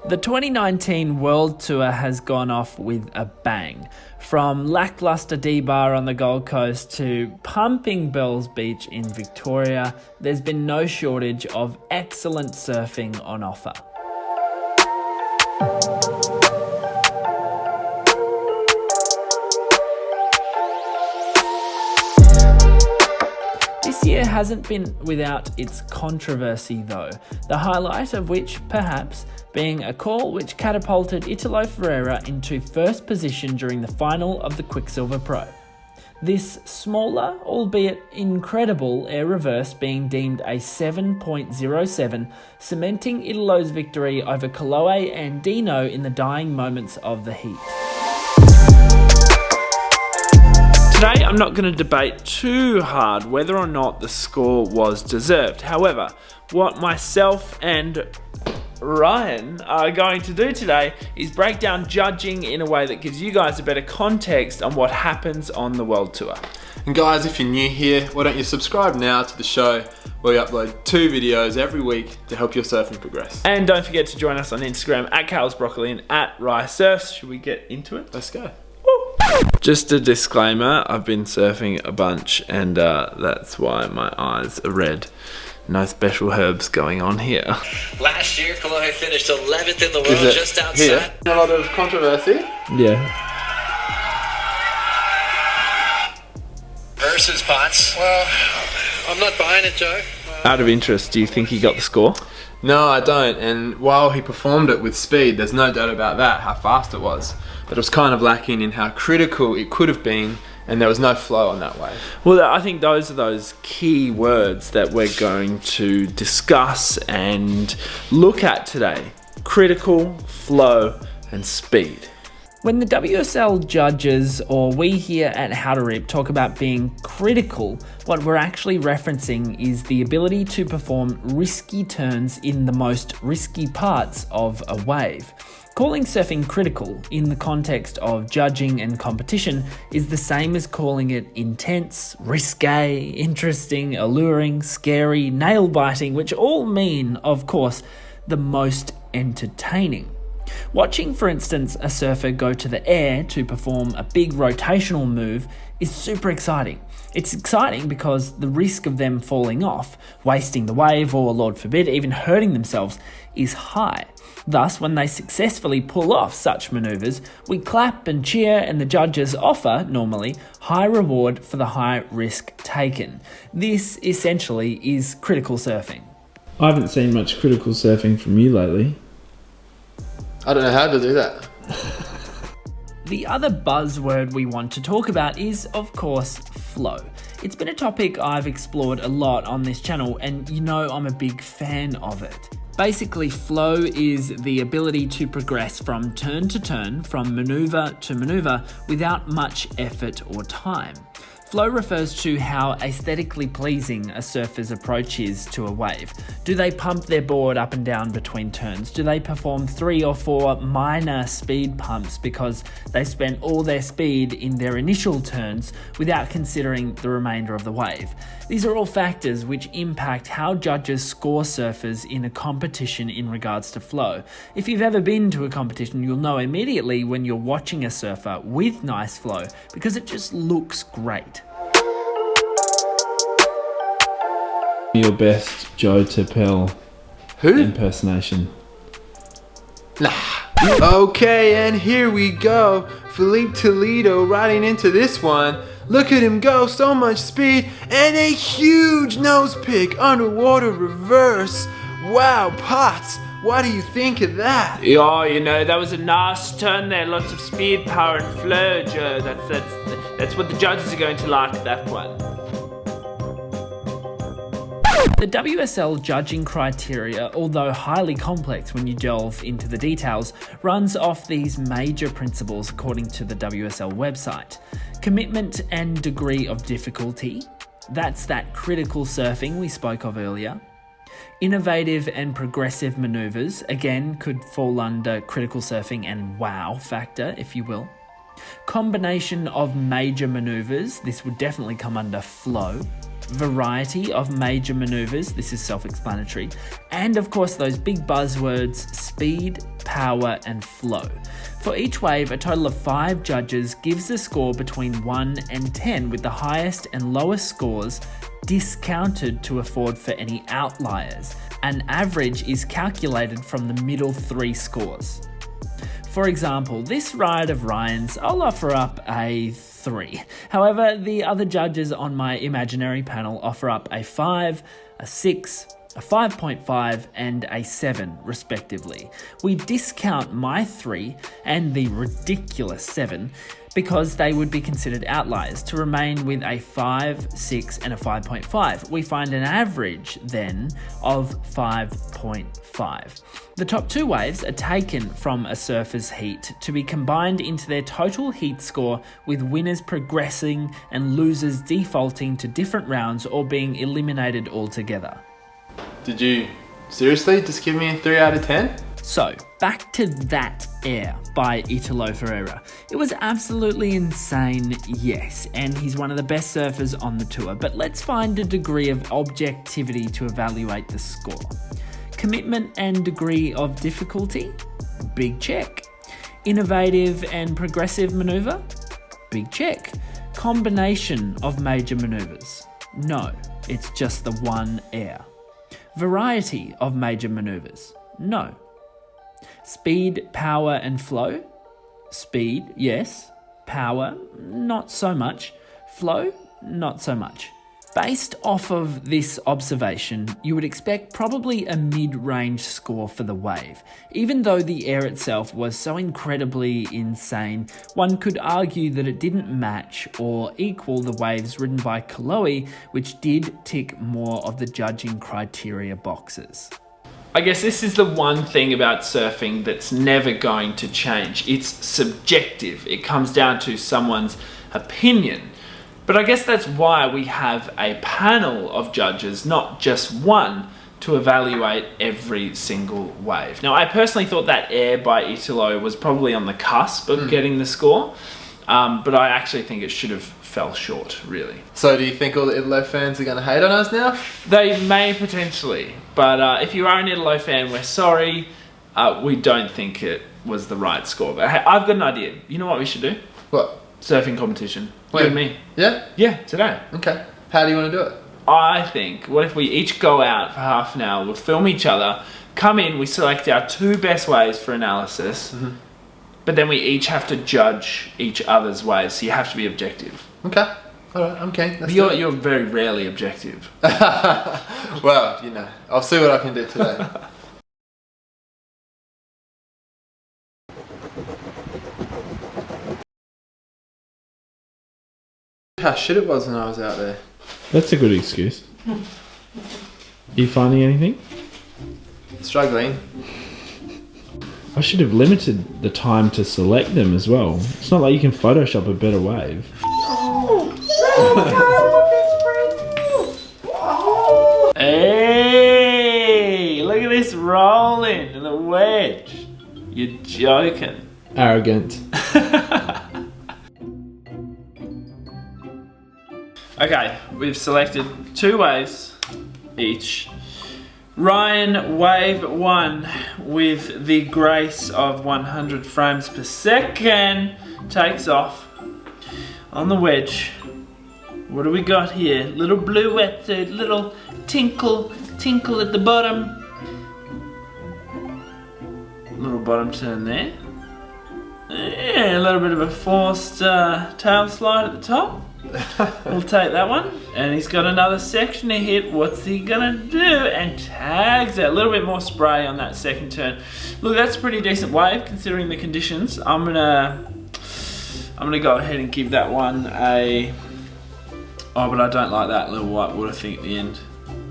The 2019 World Tour has gone off with a bang. From lackluster D-Bar on the Gold Coast to pumping Bells Beach in Victoria, there's been no shortage of excellent surfing on offer. This year hasn't been without its controversy though, the highlight of which, perhaps, being a call which catapulted Italo Ferreira into first position during the final of the Quiksilver Pro. This smaller, albeit incredible, air reverse being deemed a 7.07, cementing Italo's victory over Kolohe Andino in the dying moments of the heat. Today, I'm not going to debate too hard whether or not the score was deserved. However, what myself and Ryan are going to do today is break down judging in a way that gives you guys a better context on what happens on the World Tour. And guys, if you're new here, why don't you subscribe now to the show where we upload 2 videos every week to help your surfing progress. And don't forget to join us on Instagram at Kale's Broccoli and at Rye Surfs. Should we get into it? Let's go. Just a disclaimer, I've been surfing a bunch and that's why my eyes are red. No special herbs going on here. Last year, Kolohe finished 11th in the world, just outside. Here? A lot of controversy. Yeah. Versus Potts. Well, I'm not buying it, Joe. Out of interest, do you think he got the score? No, I don't. And while he performed it with speed, there's no doubt about that, how fast it was. But it was kind of lacking in how critical it could have been, and there was no flow on that wave. Well, I think those are those key words that we're going to discuss and look at today. Critical, flow, and speed. When the WSL judges, or we here at How to Rip, talk about being critical, what we're actually referencing is the ability to perform risky turns in the most risky parts of a wave. Calling surfing critical in the context of judging and competition is the same as calling it intense, risque, interesting, alluring, scary, nail-biting, which all mean, of course, the most entertaining. Watching, for instance, a surfer go to the air to perform a big rotational move is super exciting. It's exciting because the risk of them falling off, wasting the wave, or Lord forbid, even hurting themselves is high. Thus, when they successfully pull off such maneuvers, we clap and cheer, and the judges offer, normally, high reward for the high risk taken. This, essentially, is critical surfing. I haven't seen much critical surfing from you lately. I don't know how to do that. The other buzzword we want to talk about is, of course, flow. It's been a topic I've explored a lot on this channel, and you know I'm a big fan of it. Basically, flow is the ability to progress from turn to turn, from maneuver to maneuver, without much effort or time. Flow refers to how aesthetically pleasing a surfer's approach is to a wave. Do they pump their board up and down between turns? Do they perform 3 or 4 minor speed pumps because they spent all their speed in their initial turns without considering the remainder of the wave? These are all factors which impact how judges score surfers in a competition in regards to flow. If you've ever been to a competition, you'll know immediately when you're watching a surfer with nice flow because it just looks great. Your best Joe Tepel impersonation. Nah. Okay, and here we go. Philippe Toledo riding into this one. Look at him go, so much speed, and a huge nose pick, underwater reverse. Wow, Potts, what do you think of that? Yeah, you know, that was a nice turn there, lots of speed, power and flow, Joe. That's what the judges are going to like, that one. The WSL judging criteria, although highly complex when you delve into the details, runs off these major principles according to the WSL website. Commitment and degree of difficulty, that's that critical surfing we spoke of earlier. Innovative and progressive maneuvers, again, could fall under critical surfing and wow factor, if you will. Combination of major maneuvers, this would definitely come under flow. variety of major maneuvers, this is self-explanatory, and of course those big buzzwords, speed, power, and flow. For each wave, a total of 5 judges gives a score between 1 and 10, with the highest and lowest scores discounted to afford for any outliers. An average is calculated from the middle 3 scores. For example, this ride of Ryan's, I'll offer up a 3. However, the other judges on my imaginary panel offer up a 5, a 6, a 5.5 and a 7 respectively. We discount my 3 and the ridiculous 7 because they would be considered outliers to remain with a 5, 6 and a 5.5. We find an average then of 5.5. The top 2 waves are taken from a surfer's heat to be combined into their total heat score, with winners progressing and losers defaulting to different rounds or being eliminated altogether. Did you seriously just give me a 3 out of 10? So, back to That Air by Italo Ferreira. It was absolutely insane, yes, and he's one of the best surfers on the tour, but let's find a degree of objectivity to evaluate the score. Commitment and degree of difficulty? Big check. Innovative and progressive maneuver? Big check. Combination of major maneuvers? No, it's just the one air. Variety of major maneuvers? No. Speed, power and flow? Speed, yes. Power, not so much. Flow, not so much. Based off of this observation, you would expect probably a mid-range score for the wave. Even though the air itself was so incredibly insane, one could argue that it didn't match or equal the waves ridden by Kolohe, which did tick more of the judging criteria boxes. I guess this is the one thing about surfing that's never going to change. It's subjective. It comes down to someone's opinion. But I guess that's why we have a panel of judges, not just one, to evaluate every single wave. Now, I personally thought That Air by Italo was probably on the cusp of getting the score, but I actually think it should have fell short, really. So do you think all the Italo fans are going to hate on us now? They may potentially, but if you are an Italo fan, we're sorry. We don't think it was the right score. But hey, I've got an idea. You know what we should do? What? Surfing competition. When? You and me. Yeah? Yeah, today. Okay. How do you want to do it? I think, what if we each go out for half an hour, we'll film each other, come in, we select our 2 best waves for analysis, but then we each have to judge each other's waves, so you have to be objective. Okay. Alright, I'm keen. But you're very rarely objective. Well, you know, I'll see what I can do today. How shit it was when I was out there. That's a good excuse. Are you finding anything? Struggling. I should have limited the time to select them as well. It's not like you can Photoshop a better wave. Hey, look at this rolling in the wedge. You're joking. Arrogant. Okay, we've selected 2 waves each. Ryan, wave 1 with the grace of 100 frames per second takes off on the wedge. What do we got here? Little blue wetsuit, little tinkle at the bottom. Little bottom turn there. Yeah, a little bit of a forced tail slide at the top. We'll take that one. And he's got another section to hit. What's he gonna do? And tags it. A little bit more spray on that second turn. Look, that's a pretty decent wave considering the conditions. I'm gonna go ahead and give that one a... Oh, but I don't like that little white water thing at the end.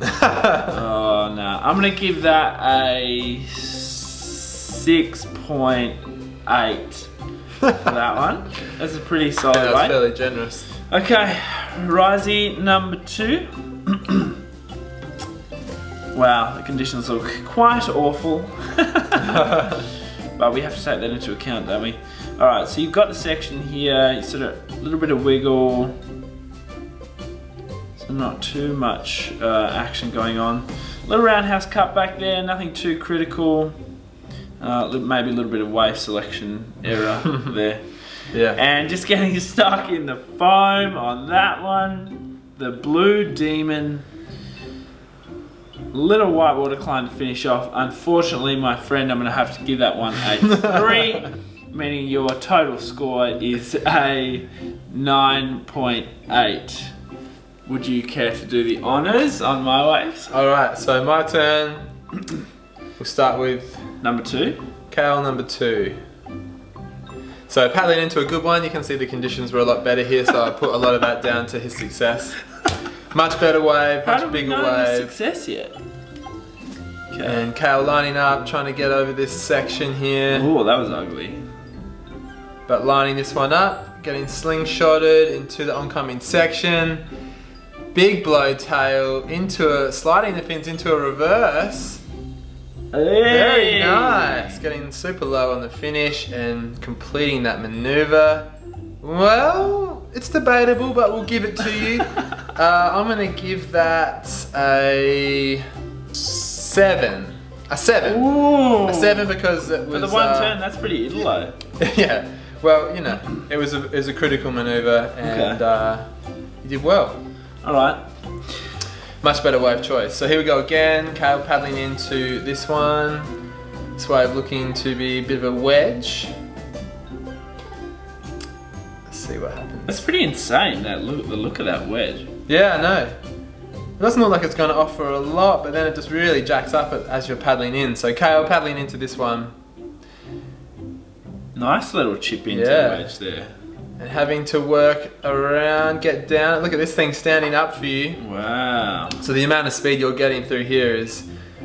Oh, no. I'm gonna give that a 6.8 for that one. That's a pretty solid Yeah, that's weight. fairly generous. Okay, Risey number 2. Wow, the conditions look quite awful. But we have to take that into account, don't we? Alright, so you've got the section here, you sort of, a little bit of wiggle. So not too much action going on. Little roundhouse cut back there, nothing too critical. Maybe a little bit of wave selection error there. Yeah. And just getting stuck in the foam on that one. The Blue Demon. Little whitewater climb to finish off. Unfortunately, my friend, I'm going to have to give that one a 3, meaning your total score is a 9.8. Would you care to do the honours on my waves? Alright, so my turn. We'll start with Number 2. Kale number 2. So paddling into a good one, you can see the conditions were a lot better here, so I put a lot of that down to his success. Much better wave, much bigger wave. Success yet? Okay. And Kale lining up, trying to get over this section here. Oh, that was ugly. But lining this one up, getting slingshotted into the oncoming section. Big blow tail into sliding the fins into a reverse. Very nice. Getting super low on the finish and completing that maneuver. Well, it's debatable, but we'll give it to you. I'm gonna give that a 7. A 7. Ooh. A 7 because it was For the one turn, that's pretty Italo. Yeah. Well, you know, it was a critical maneuver, and you did well. All right. Much better wave choice. So here we go again. Kale paddling into this one. This wave looking to be a bit of a wedge. Let's see what happens. That's pretty insane. The look of that wedge. Yeah, I know. It doesn't look like it's going to offer a lot, but then it just really jacks up as you're paddling in. So Kale paddling into this one. Nice little chip into the wedge there. And having to work around, get down. Look at this thing standing up for you. Wow. So the amount of speed you're getting through here is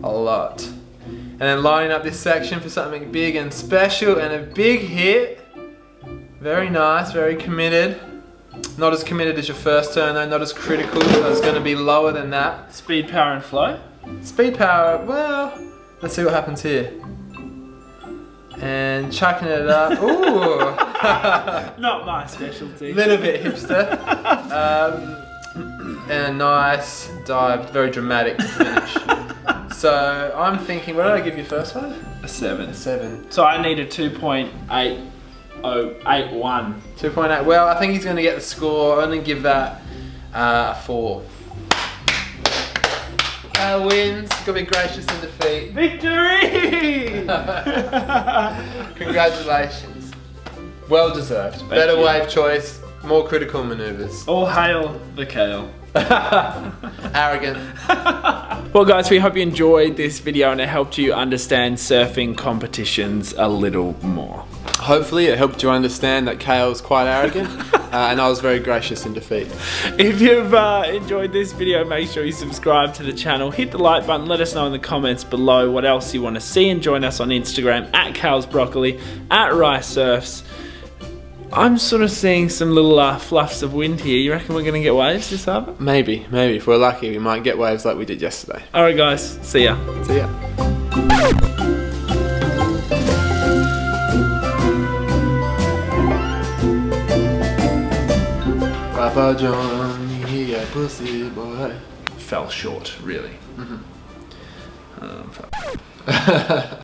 a lot. And then lining up this section for something big and special and a big hit. Very nice, very committed. Not as committed as your first turn though, not as critical, so it's going to be lower than that. Speed, power and flow? Speed, power, well, let's see what happens here. And chucking it up. Ooh! Not my specialty. Little bit hipster. And a nice dive, very dramatic finish. So I'm thinking, what did I give you first one? A 7. 7. So I need a 2.881. 2.8. Well, I think he's going to get the score. I'm going to give that a 4. Wins. Got to be gracious in defeat. Victory! Congratulations. Well deserved. Better wave choice, more critical maneuvers. All hail the Kale. Arrogant. Well guys, we hope you enjoyed this video and it helped you understand surfing competitions a little more. Hopefully it helped you understand that Kale's quite arrogant and I was very gracious in defeat. If you've enjoyed this video, make sure you subscribe to the channel, hit the like button, let us know in the comments below what else you want to see, and join us on Instagram at Kale's Broccoli, at Rice Surfs. I'm sort of seeing some little fluffs of wind here. You reckon we're going to get waves this harbour? Maybe. If we're lucky we might get waves like we did yesterday. Alright guys, see ya. See ya. Papa John, he a pussy boy. Fell short, really.